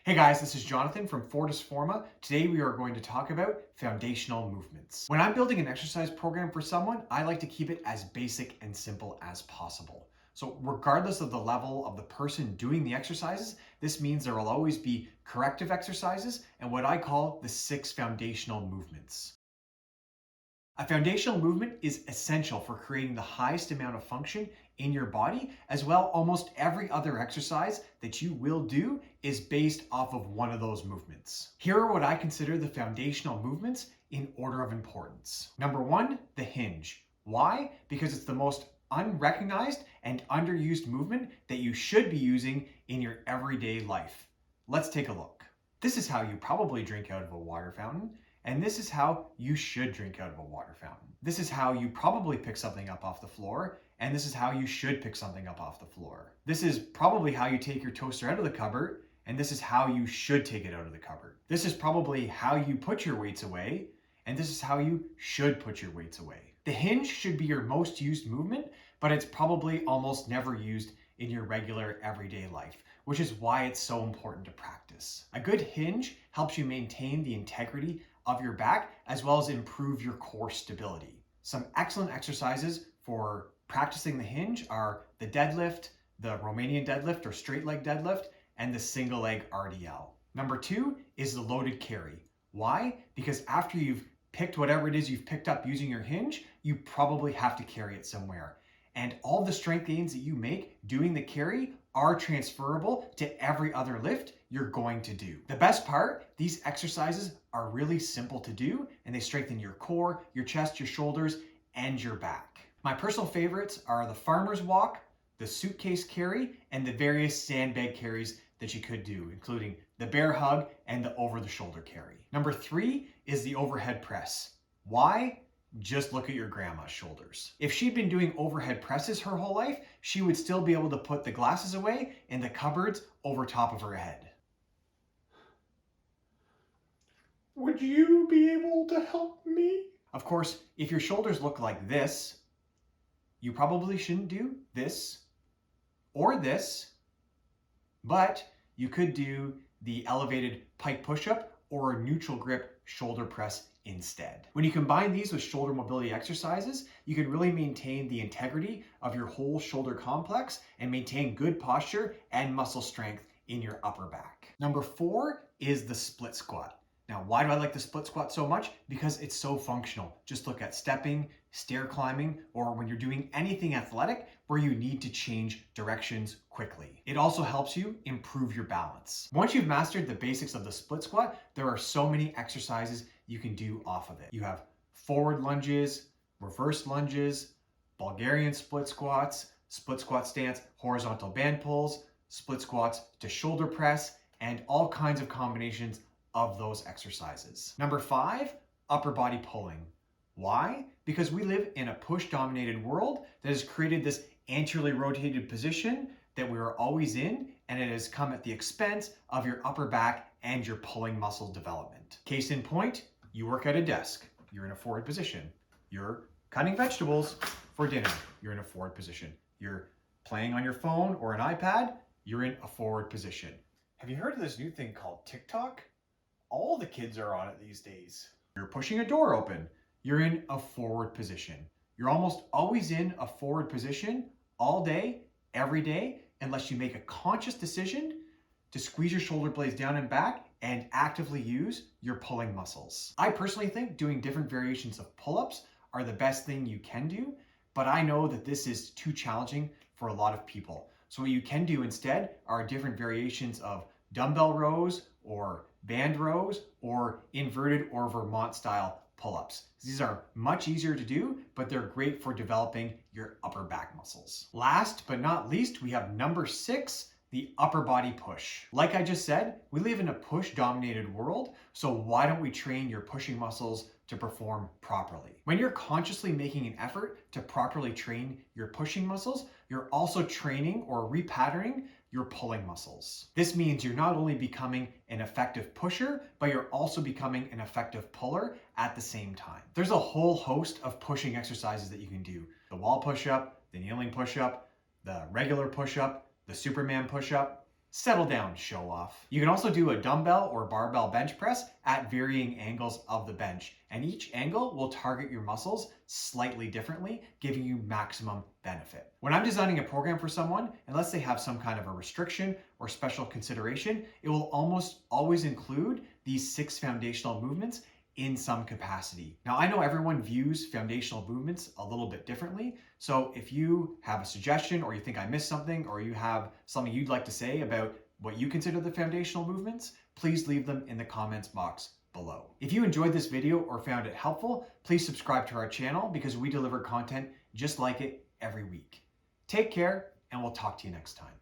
Hey guys, this is Jonathan from Fortis Forma. Today we are going to talk about foundational movements. When I'm building an exercise program for someone, I like to keep it as basic and simple as possible. So regardless of the level of the person doing the exercises, this means there will always be corrective exercises and what I call the 6 foundational movements. A foundational movement is essential for creating the highest amount of function in your body, as well almost every other exercise that you will do is based off of one of those movements. Here are what I consider the foundational movements in order of importance. Number 1, the hinge. Why? Because it's the most unrecognized and underused movement that you should be using in your everyday life. Let's take a look. This is how you probably drink out of a water fountain. And this is how you should drink out of a water fountain. This is how you probably pick something up off the floor, and this is how you should pick something up off the floor. This is probably how you take your toaster out of the cupboard, and this is how you should take it out of the cupboard. This is probably how you put your weights away, and this is how you should put your weights away. The hinge should be your most used movement, but it's probably almost never used in your regular everyday life, which is why it's so important to practice. A good hinge helps you maintain the integrity of your back as well as improve your core stability. Some excellent exercises for practicing the hinge are the deadlift, the Romanian deadlift or straight leg deadlift, and the single leg RDL. Number 2 is the loaded carry. Why? Because after you've picked whatever it is you've picked up using your hinge, you probably have to carry it somewhere. And all the strength gains that you make doing the carry are transferable to every other lift you're going to do. The best part, these exercises are really simple to do and they strengthen your core, your chest, your shoulders, and your back. My personal favorites are the farmer's walk, the suitcase carry, and the various sandbag carries that you could do, including the bear hug and the over the shoulder carry. Number 3 is the overhead press. Why? Just look at your grandma's shoulders. If she'd been doing overhead presses her whole life, she would still be able to put the glasses away in the cupboards over top of her head. Would you be able to help me? Of course, if your shoulders look like this, you probably shouldn't do this or this, but you could do the elevated pike push-up or a neutral grip shoulder press instead. When you combine these with shoulder mobility exercises, you can really maintain the integrity of your whole shoulder complex and maintain good posture and muscle strength in your upper back. Number 4 is the split squat. Now, why do I like the split squat so much? Because it's so functional. Just look at stepping, stair climbing, or when you're doing anything athletic where you need to change directions quickly. It also helps you improve your balance. Once you've mastered the basics of the split squat, there are so many exercises you can do off of it. You have forward lunges, reverse lunges, Bulgarian split squat stance, horizontal band pulls, split squats to shoulder press, and all kinds of combinations of those exercises. Number 5, upper body pulling. Why? Because we live in a push-dominated world that has created this anteriorly rotated position that we are always in, and it has come at the expense of your upper back and your pulling muscle development. Case in point, you work at a desk, you're in a forward position. You're cutting vegetables for dinner, you're in a forward position. You're playing on your phone or an iPad, you're in a forward position. Have you heard of this new thing called TikTok? All the kids are on it these days. You're pushing a door open, you're in a forward position. You're almost always in a forward position all day, every day, unless you make a conscious decision to squeeze your shoulder blades down and back and actively use your pulling muscles. I personally think doing different variations of pull-ups are the best thing you can do, but I know that this is too challenging for a lot of people. So what you can do instead are different variations of dumbbell rows or band rows or inverted or Vermont style pull-ups. These are much easier to do, but they're great for developing your upper back muscles. Last but not least, we have number 6, the upper body push. Like I just said, we live in a push-dominated world, so why don't we train your pushing muscles to perform properly? When you're consciously making an effort to properly train your pushing muscles, you're also training or repatterning your pulling muscles. This means you're not only becoming an effective pusher, but you're also becoming an effective puller at the same time. There's a whole host of pushing exercises that you can do. The wall push-up, the kneeling push-up, the regular push-up, the Superman push-up. Settle down, show off. You can also do a dumbbell or barbell bench press at varying angles of the bench, and each angle will target your muscles slightly differently, giving you maximum benefit. When I'm designing a program for someone, unless they have some kind of a restriction or special consideration, it will almost always include these 6 foundational movements in some capacity. Now, I know everyone views foundational movements a little bit differently. So if you have a suggestion, or you think I missed something, or you have something you'd like to say about what you consider the foundational movements, please leave them in the comments box below. If you enjoyed this video or found it helpful, please subscribe to our channel because we deliver content just like it every week. Take care, and we'll talk to you next time.